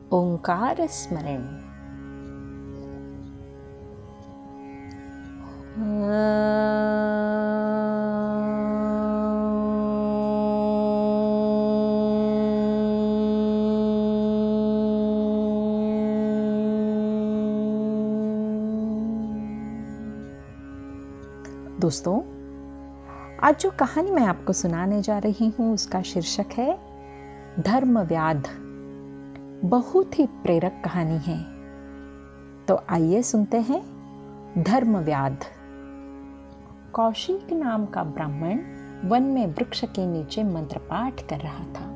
ओंकार स्मरण। दोस्तों, आज जो कहानी मैं आपको सुनाने जा रही हूँ उसका शीर्षक है धर्म व्याध। बहुत ही प्रेरक कहानी है, तो आइए सुनते हैं धर्म व्याध। कौशिक नाम का ब्राह्मण वन में वृक्ष के नीचे मंत्र पाठ कर रहा था।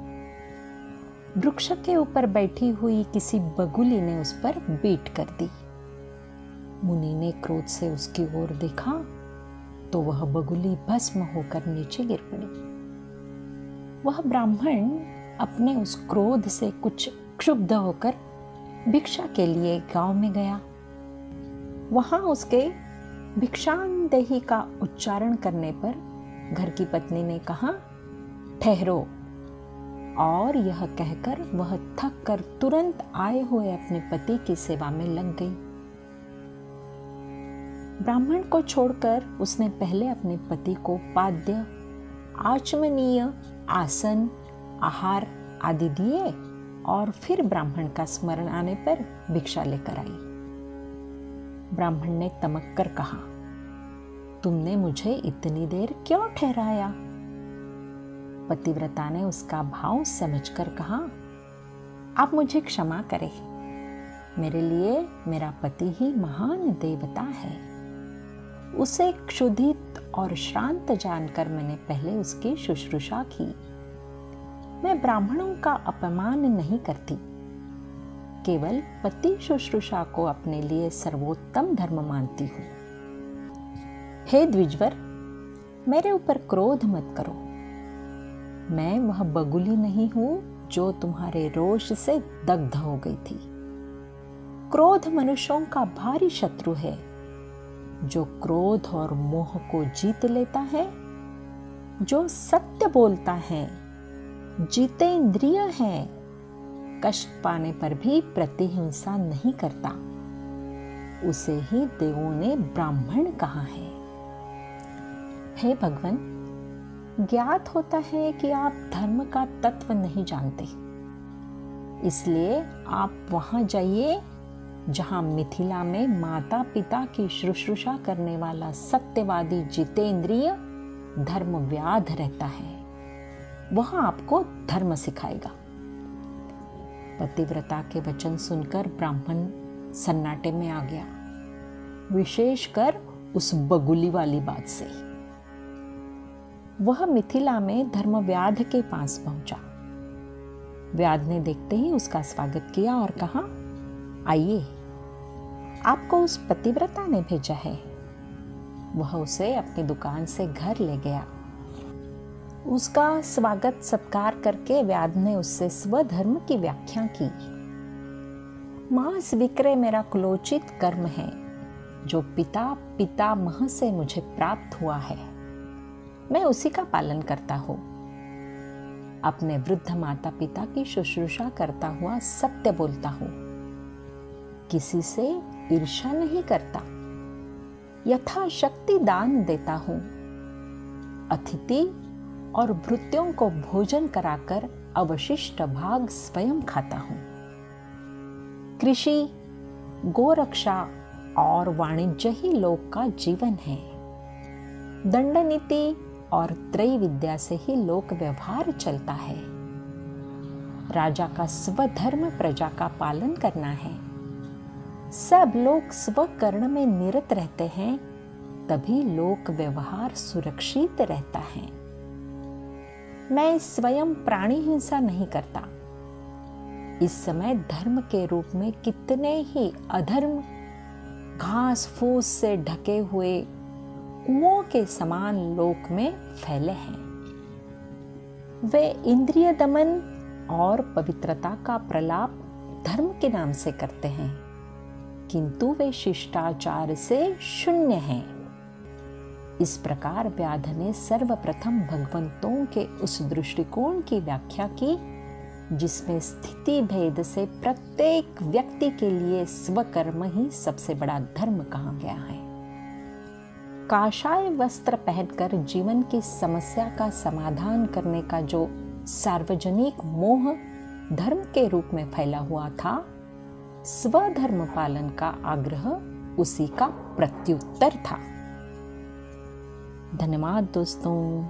वृक्ष के ऊपर बैठी हुई किसी बगुली ने उस पर बीट कर दी। मुनि ने क्रोध से उसकी ओर देखा तो वह बगुली भस्म होकर नीचे गिर पड़ी। वह ब्राह्मण अपने उस क्रोध से कुछ क्षुब्ध होकर भिक्षा के लिए गांव में गया। वहां उसके भिक्षांदेही का उच्चारण करने पर घर की पत्नी ने कहा, ठहरो, और यह कहकर वह थक कर तुरंत आए हुए अपने पति की सेवा में लग गई। ब्राह्मण को छोड़कर उसने पहले अपने पति को पाद्य, आचमनीय, आसन, आहार आदि दिए और फिर ब्राह्मण का स्मरण आने पर भिक्षा लेकर आई। ब्राह्मण ने तमक कर कहा, तुमने मुझे इतनी देर क्यों ठहराया? पतिव्रता ने उसका भाव समझकर कहा, आप मुझे क्षमा करें, मेरे लिए मेरा पति ही महान देवता है। उसे क्षुधित और श्रांत जानकर मैंने पहले उसकी शुश्रूषा की। मैं ब्राह्मणों का अपमान नहीं करती, केवल पति शुश्रूषा को अपने लिए सर्वोत्तम धर्म मानती हूँ। हे द्विजवर, मेरे ऊपर क्रोध मत करो। मैं वह बगुली नहीं हूँ जो तुम्हारे रोष से दग्ध हो गई थी। क्रोध मनुष्यों का भारी शत्रु है। जो क्रोध और मोह को जीत लेता है, जो सत्य बोलता है, जितेंद्रिय है, कष्ट पाने पर भी प्रतिहिंसा नहीं करता, उसे ही देवों ने ब्राह्मण कहा है। हे भगवान, ज्ञात होता है कि आप धर्म का तत्व नहीं जानते, इसलिए आप वहां जाइए जहां मिथिला में माता पिता की शुश्रूषा करने वाला सत्यवादी जितेंद्रिय धर्म व्याध रहता है। वहां आपको धर्म सिखाएगा। पतिव्रता के वचन सुनकर ब्राह्मण सन्नाटे में आ गया, विशेषकर उस बगुली वाली बात से। वह मिथिला में धर्म व्याध के पास पहुंचा। व्याध ने देखते ही उसका स्वागत किया और कहा, आइए, आपको उस पतिव्रता ने भेजा है। वह उसे अपनी दुकान से घर ले गया। उसका स्वागत सत्कार करके व्याध ने उससे स्वधर्म की व्याख्या की। मांस विक्रय मेरा कुलोचित कर्म है, जो पिता पितामह से मुझे प्राप्त हुआ है। मैं उसी का पालन करता हूँ। अपने वृद्ध माता पिता की शुश्रूषा करता हुआ सत्य बोलता हूँ। किसी से ईर्ष्या नहीं करता। यथाशक्ति दान देता हूं। अतिथि और भृत्यों को भोजन कराकर अवशिष्ट भाग स्वयं खाता हूं। कृषि, गोरक्षा और वाणिज्य ही लोक का जीवन है। दंड नीति और त्रय विद्या से ही लोक व्यवहार चलता है। राजा का स्वधर्म प्रजा का पालन करना है। सब लोग स्वकर्ण में निरत रहते हैं, तभी लोक व्यवहार सुरक्षित रहता है। मैं स्वयं प्राणी हिंसा नहीं करता। इस समय धर्म के रूप में कितने ही अधर्म घास फूस से ढके हुए कुओं के समान लोक में फैले हैं। वे इंद्रिय दमन और पवित्रता का प्रलाप धर्म के नाम से करते हैं, किंतु वे शिष्टाचार से शून्य हैं। इस प्रकार व्याध ने सर्वप्रथम भगवंतों के उस दृष्टिकोण की व्याख्या की जिसमें स्थिति भेद से प्रत्येक व्यक्ति के लिए स्वकर्म ही सबसे बड़ा धर्म कहा गया है। काषाय वस्त्र पहनकर जीवन की समस्या का समाधान करने का जो सार्वजनिक मोह धर्म के रूप में फैला हुआ था, स्वधर्म पालन का आग्रह उसी का प्रत्युत्तर था। धन्यवाद दोस्तों।